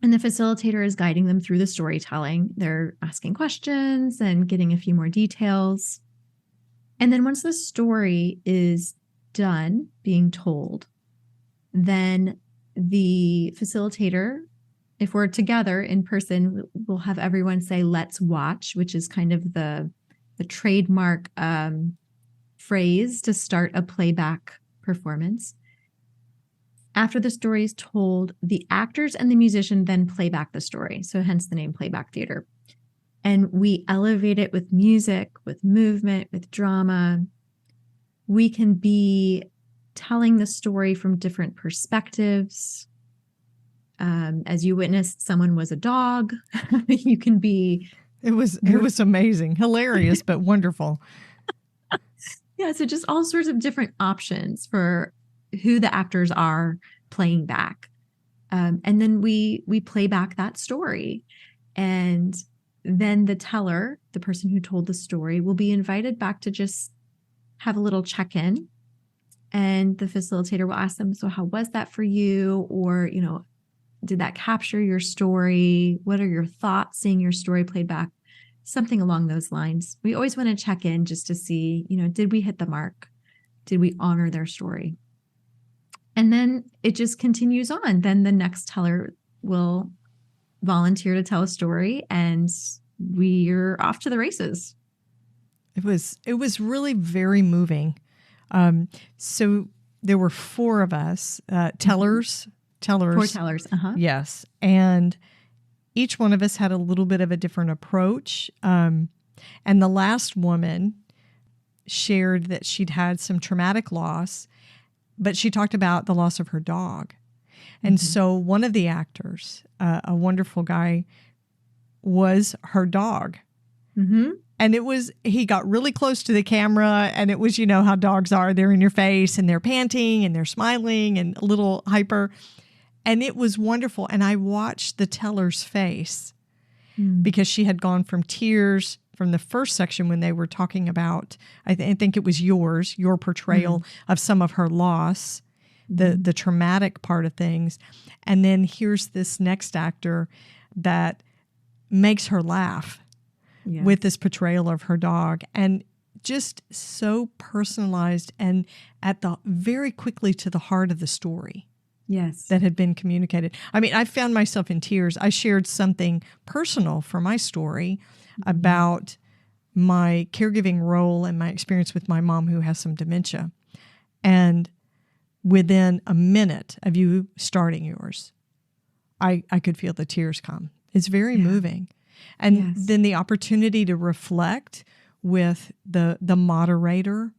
[SPEAKER 3] And the facilitator is guiding them through the storytelling. They're asking questions and getting a few more details. And then once the story is done being told, then the facilitator, if we're together in person, we'll have everyone say, let's watch, which is kind of the trademark phrase to start a playback performance. After the story is told, the actors and the musician then play back the story. So hence the name playback theater. And we elevate it with music, with movement, with drama. We can be telling the story from different perspectives. As you witnessed, someone was a dog. You can be...
[SPEAKER 1] It was amazing, hilarious, but wonderful.
[SPEAKER 3] Yeah, so just all sorts of different options for who the actors are playing back. And then we play back that story. And then the teller, the person who told the story, will be invited back to just have a little check-in. And the facilitator will ask them, so how was that for you? Or, did that capture your story? What are your thoughts seeing your story played back? Something along those lines. We always want to check in just to see, did we hit the mark? Did we honor their story? And then it just continues on. Then the next teller will volunteer to tell a story and we're off to the races.
[SPEAKER 1] It was really very moving. So there were 4 of us, tellers.
[SPEAKER 3] 4 tellers. Uh-huh.
[SPEAKER 1] Yes. And each one of us had a little bit of a different approach. And the last woman shared that she'd had some traumatic loss, but she talked about the loss of her dog. And so one of the actors, a wonderful guy, was her dog.
[SPEAKER 3] Mm-hmm.
[SPEAKER 1] And he got really close to the camera, and it was, how dogs are. They're in your face, and they're panting, and they're smiling, and a little hyper. And it was wonderful. And I watched the teller's face because she had gone from tears from the first section when they were talking about, I think it was your portrayal of some of her loss, the traumatic part of things. And then here's this next actor that makes her laugh with this portrayal of her dog. And just so personalized and very quickly to the heart of the story.
[SPEAKER 3] Yes.
[SPEAKER 1] That had been communicated. I mean, I found myself in tears. I shared something personal for my story about my caregiving role and my experience with my mom who has some dementia. And within a minute of you starting yours, I could feel the tears come It's very moving. And
[SPEAKER 3] Yes.
[SPEAKER 1] then the opportunity to reflect with the moderator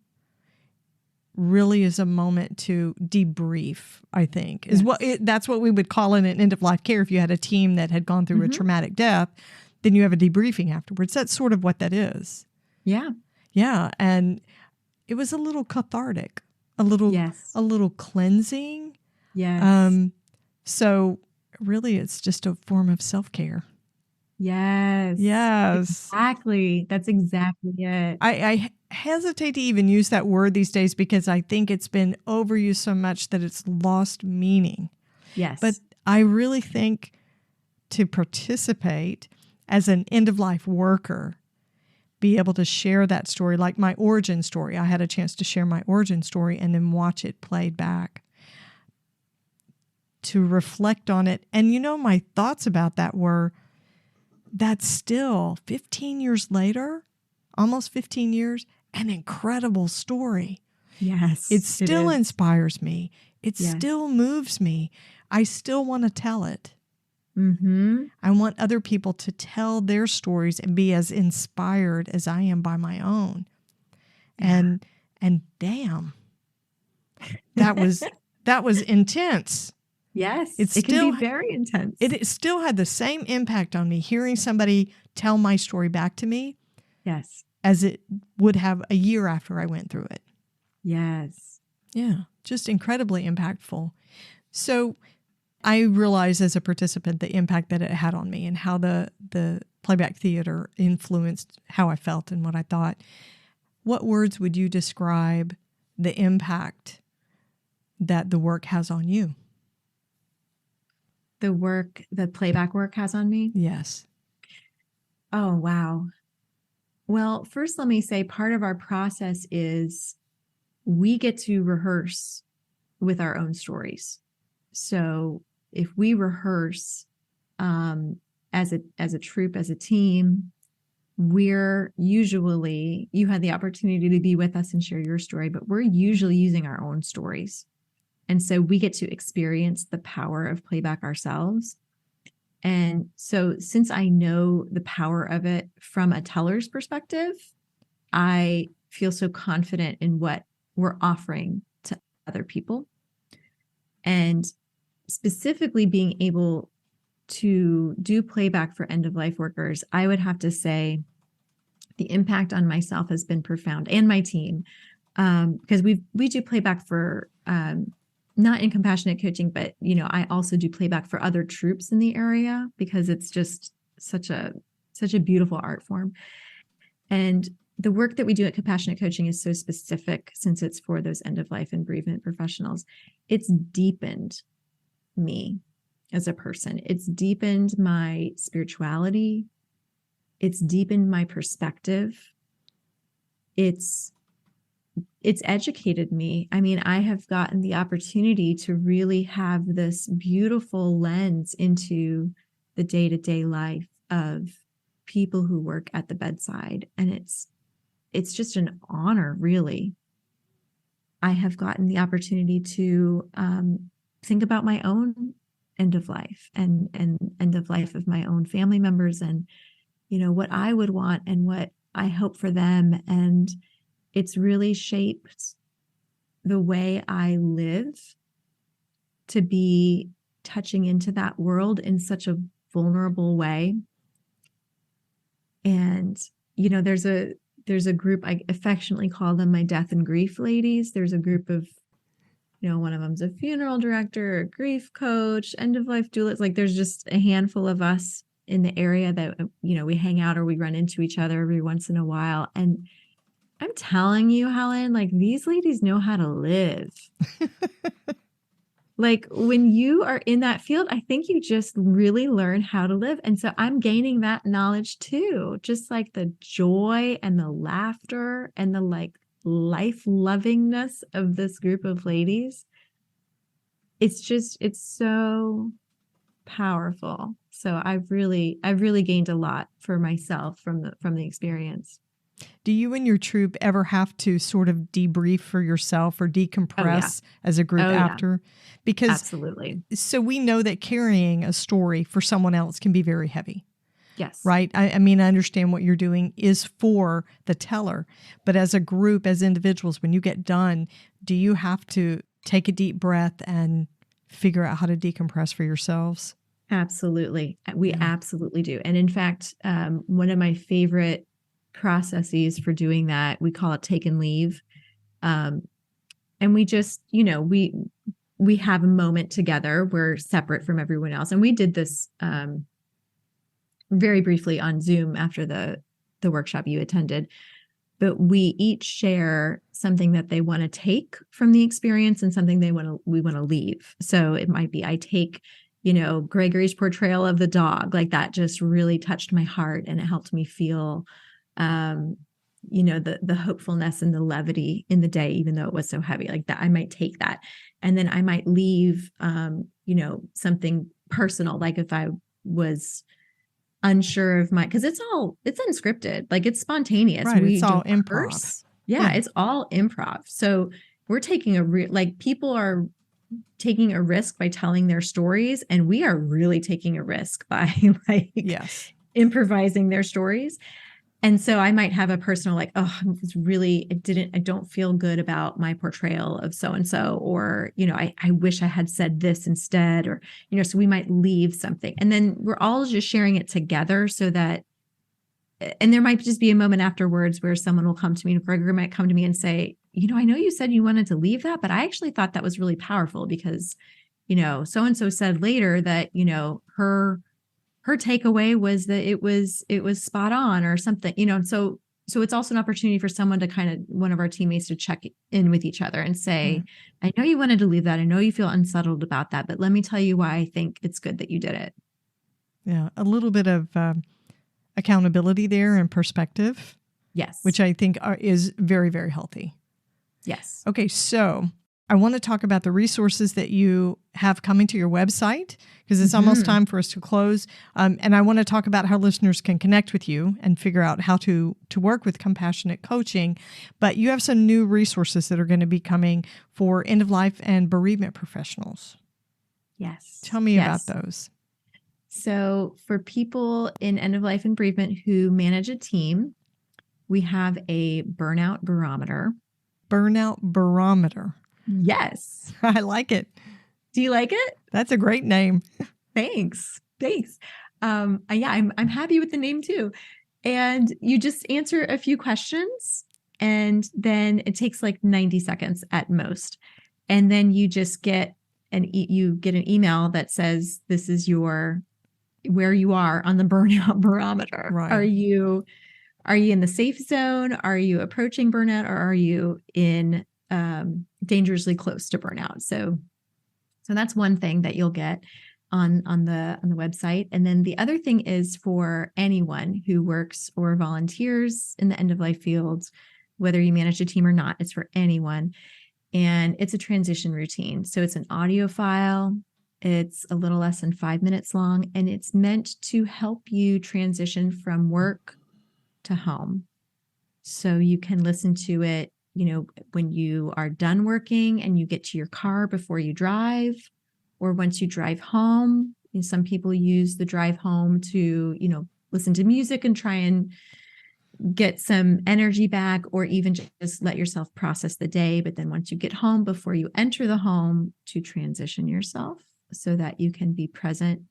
[SPEAKER 1] really is a moment to debrief, I think. That's what we would call in an end-of-life care. If you had a team that had gone through a traumatic death, then you have a debriefing afterwards. That's sort of what that is.
[SPEAKER 3] Yeah.
[SPEAKER 1] Yeah. And it was a little cathartic, a little cleansing.
[SPEAKER 3] Yes.
[SPEAKER 1] So really it's just a form of self-care.
[SPEAKER 3] Yes. Exactly. That's exactly it.
[SPEAKER 1] I hesitate to even use that word these days because I think it's been overused so much that it's lost meaning.
[SPEAKER 3] Yes.
[SPEAKER 1] But I really think to participate as an end-of-life worker, be able to share that story, like my origin story. I had a chance to share my origin story and then watch it played back, to reflect on it. And my thoughts about that were, that's still 15 years later, almost 15 years, an incredible story.
[SPEAKER 3] Yes.
[SPEAKER 1] It still inspires me. It still moves me. I still want to tell it.
[SPEAKER 3] Mm-hmm.
[SPEAKER 1] I want other people to tell their stories and be as inspired as I am by my own.
[SPEAKER 3] Yeah.
[SPEAKER 1] And damn, that was intense.
[SPEAKER 3] Yes.
[SPEAKER 1] It
[SPEAKER 3] It can
[SPEAKER 1] still
[SPEAKER 3] be very intense.
[SPEAKER 1] It still had the same impact on me hearing somebody tell my story back to me
[SPEAKER 3] Yes.
[SPEAKER 1] as it would have a year after I went through it.
[SPEAKER 3] Yes.
[SPEAKER 1] Yeah, just incredibly impactful. So I realized as a participant the impact that it had on me and how the playback theater influenced how I felt and what I thought. What words would you describe the impact that the work has on you?
[SPEAKER 3] The playback work has on me?
[SPEAKER 1] Yes.
[SPEAKER 3] Oh, wow. Well, first, let me say part of our process is we get to rehearse with our own stories. So if we rehearse as a troupe, as a team, we're usually, you had the opportunity to be with us and share your story, but we're usually using our own stories. And so we get to experience the power of playback ourselves. And so since I know the power of it from a teller's perspective, I feel so confident in what we're offering to other people. And specifically being able to do playback for end-of-life workers, I would have to say the impact on myself has been profound, and my team, because we do playback for not in compassionate coaching, but I also do playback for other troops in the area because it's just such a beautiful art form. And the work that we do at compassionate coaching is so specific since it's for those end-of-life and bereavement professionals. It's deepened me as a person. It's deepened my spirituality. It's deepened my perspective. It's educated me. I mean, I have gotten the opportunity to really have this beautiful lens into the day-to-day life of people who work at the bedside. And it's just an honor, really. I have gotten the opportunity to think about my own end of life and end of life of my own family members and, what I would want and what I hope for them. And it's really shaped the way I live to be touching into that world in such a vulnerable way. And, there's a group, I affectionately call them my death and grief ladies. There's a group of, one of them's a funeral director, a grief coach, end of life doula. Like there's just a handful of us in the area that, we hang out or we run into each other every once in a while. And I'm telling you, Helen, like these ladies know how to live. Like when you are in that field, I think you just really learn how to live. And so I'm gaining that knowledge too, just like the joy and the laughter and the life lovingness of this group of ladies. It's so powerful. So I've really gained a lot for myself from the experience.
[SPEAKER 1] Do you and your troop ever have to sort of debrief for yourself or decompress as a group after? Because
[SPEAKER 3] absolutely.
[SPEAKER 1] So we know that carrying a story for someone else can be very heavy.
[SPEAKER 3] Yes.
[SPEAKER 1] Right? I mean, I understand what you're doing is for the teller, but as a group, as individuals, when you get done, do you have to take a deep breath and figure out how to decompress for yourselves?
[SPEAKER 3] Absolutely. We absolutely do. And in fact, one of my favorite processes for doing that, we call it take and leave. And we just, we have a moment together. We're separate from everyone else. And we did this very briefly on Zoom after the workshop you attended. But we each share something that they want to take from the experience and something we want to leave. So it might be, I take, Gregory's portrayal of the dog, like that just really touched my heart, and it helped me feel, the hopefulness and the levity in the day, even though it was so heavy. Like that, I might take that, and then I might leave, something personal, like if I was unsure of because it's unscripted, like it's spontaneous.
[SPEAKER 1] Right, it's all improv.
[SPEAKER 3] Yeah, it's all improv. So we're taking people are taking a risk by telling their stories, and we are really taking a risk by improvising their stories. And so I might have a personal I don't feel good about my portrayal of so-and-so, or, I wish I had said this instead, or, so we might leave something, and then we're all just sharing it together so that, and there might just be a moment afterwards where someone will come to me, Gregory might come to me and say, I know you said you wanted to leave that, but I actually thought that was really powerful because, so-and-so said later that, her takeaway was that it was spot on or something, so it's also an opportunity for someone to one of our teammates to check in with each other and say, I know you wanted to leave that. I know you feel unsettled about that, but let me tell you why I think it's good that you did it.
[SPEAKER 1] Yeah. A little bit of accountability there and perspective.
[SPEAKER 3] Yes.
[SPEAKER 1] Which I think is very, very healthy.
[SPEAKER 3] Yes.
[SPEAKER 1] Okay. So I want to talk about the resources that you have coming to your website, because it's almost time for us to close. And I want to talk about how listeners can connect with you and figure out how to work with compassionate coaching. But you have some new resources that are going to be coming for end-of-life and bereavement professionals.
[SPEAKER 3] Yes.
[SPEAKER 1] Tell me about those.
[SPEAKER 3] So for people in end-of-life and bereavement who manage a team, we have a burnout barometer.
[SPEAKER 1] Burnout barometer.
[SPEAKER 3] Yes.
[SPEAKER 1] I like it.
[SPEAKER 3] Do you like it?
[SPEAKER 1] That's a great name.
[SPEAKER 3] Thanks. I'm happy with the name too. And you just answer a few questions, and then it takes like 90 seconds at most. And then you just get an email that says, this is where you are on the burnout barometer.
[SPEAKER 1] Right.
[SPEAKER 3] Are you in the safe zone? Are you approaching burnout, or are you in dangerously close to burnout? So that's one thing that you'll get on the website. And then the other thing is for anyone who works or volunteers in the end of life fields, whether you manage a team or not, it's for anyone. And it's a transition routine. So it's an audio file. It's a little less than 5 minutes long, and it's meant to help you transition from work to home. So you can listen to it, when you are done working and you get to your car before you drive, or once you drive home. Some people use the drive home to, listen to music and try and get some energy back, or even just let yourself process the day. But then once you get home, before you enter the home, to transition yourself so that you can be present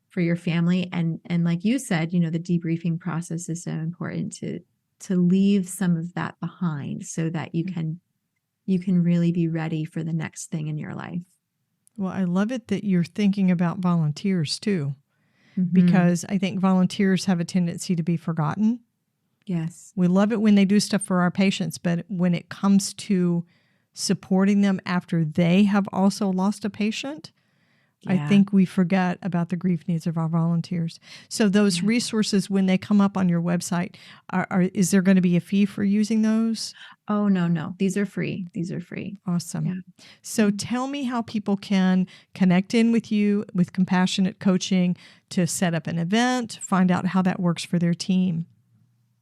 [SPEAKER 3] for your family. And like you said, the debriefing process is so important to leave some of that behind so that you can really be ready for the next thing in your life.
[SPEAKER 1] Well, I love it that you're thinking about volunteers too, because I think volunteers have a tendency to be forgotten.
[SPEAKER 3] Yes.
[SPEAKER 1] We love it when they do stuff for our patients, but when it comes to supporting them after they have also lost a patient, I think we forget about the grief needs of our volunteers. So those resources, when they come up on your website, is there going to be a fee for using those?
[SPEAKER 3] Oh, no. These are free.
[SPEAKER 1] Awesome.
[SPEAKER 3] Yeah.
[SPEAKER 1] So tell me how people can connect in with you with compassionate coaching to set up an event, find out how that works for their team.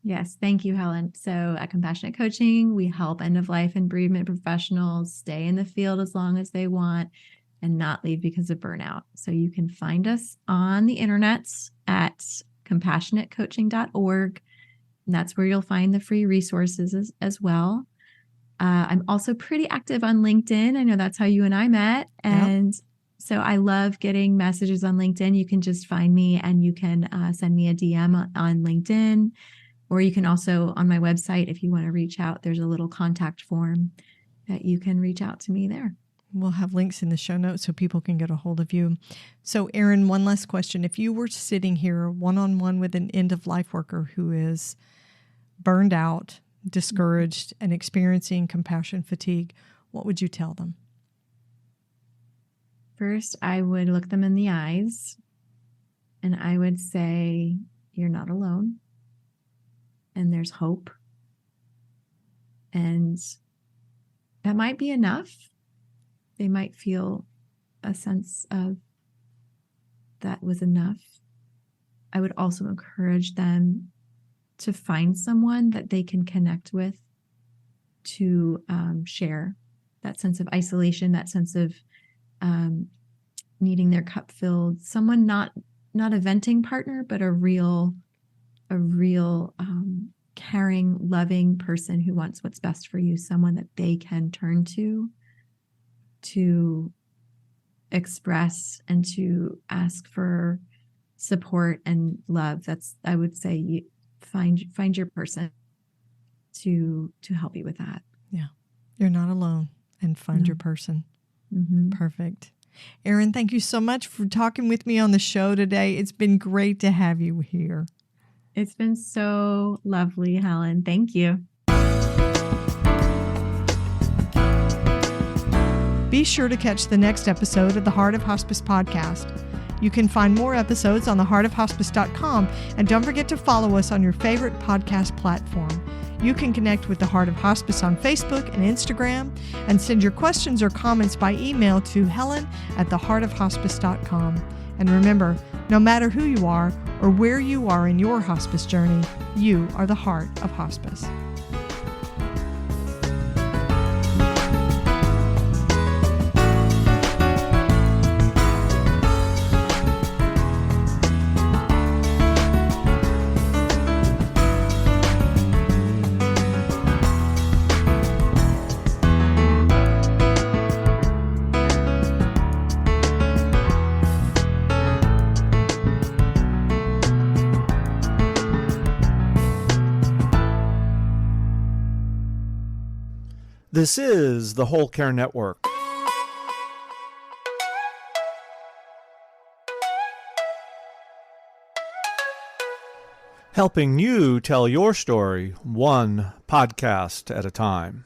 [SPEAKER 3] Yes. Thank you, Helen. So at Compassionate Coaching, we help end-of-life and bereavement professionals stay in the field as long as they want and not leave because of burnout. So you can find us on the internet at compassionatecoaching.org. And that's where you'll find the free resources as well. I'm also pretty active on LinkedIn. I know that's how you and I met. And so I love getting messages on LinkedIn. You can just find me and you can send me a DM on LinkedIn. Or you can also, on my website, if you want to reach out, there's a little contact form that you can reach out to me there.
[SPEAKER 1] We'll have links in the show notes so people can get a hold of you. So, Erin, one last question. If you were sitting here one-on-one with an end-of-life worker who is burned out, discouraged, and experiencing compassion fatigue, what would you tell them?
[SPEAKER 3] First, I would look them in the eyes and I would say, you're not alone. And there's hope. And that might be enough. They might feel a sense of that was enough. I would also encourage them to find someone that they can connect with to share that sense of isolation, that sense of needing their cup filled. Someone not a venting partner, but a real caring, loving person who wants what's best for you, someone that they can turn to express and to ask for support and love. That's, I would say, you find your person to help you with that.
[SPEAKER 1] Yeah. You're not alone, and find your person. Mm-hmm. Perfect. Erin, thank you so much for talking with me on the show today. It's been great to have you here.
[SPEAKER 3] It's been so lovely, Helen. Thank you.
[SPEAKER 1] Be sure to catch the next episode of the Heart of Hospice podcast. You can find more episodes on theheartofhospice.com, and don't forget to follow us on your favorite podcast platform. You can connect with the Heart of Hospice on Facebook and Instagram, and send your questions or comments by email to helen@theheartofhospice.com. And remember, no matter who you are or where you are in your hospice journey, you are the heart of hospice.
[SPEAKER 2] This is the Whole Care Network. Helping you tell your story one podcast at a time.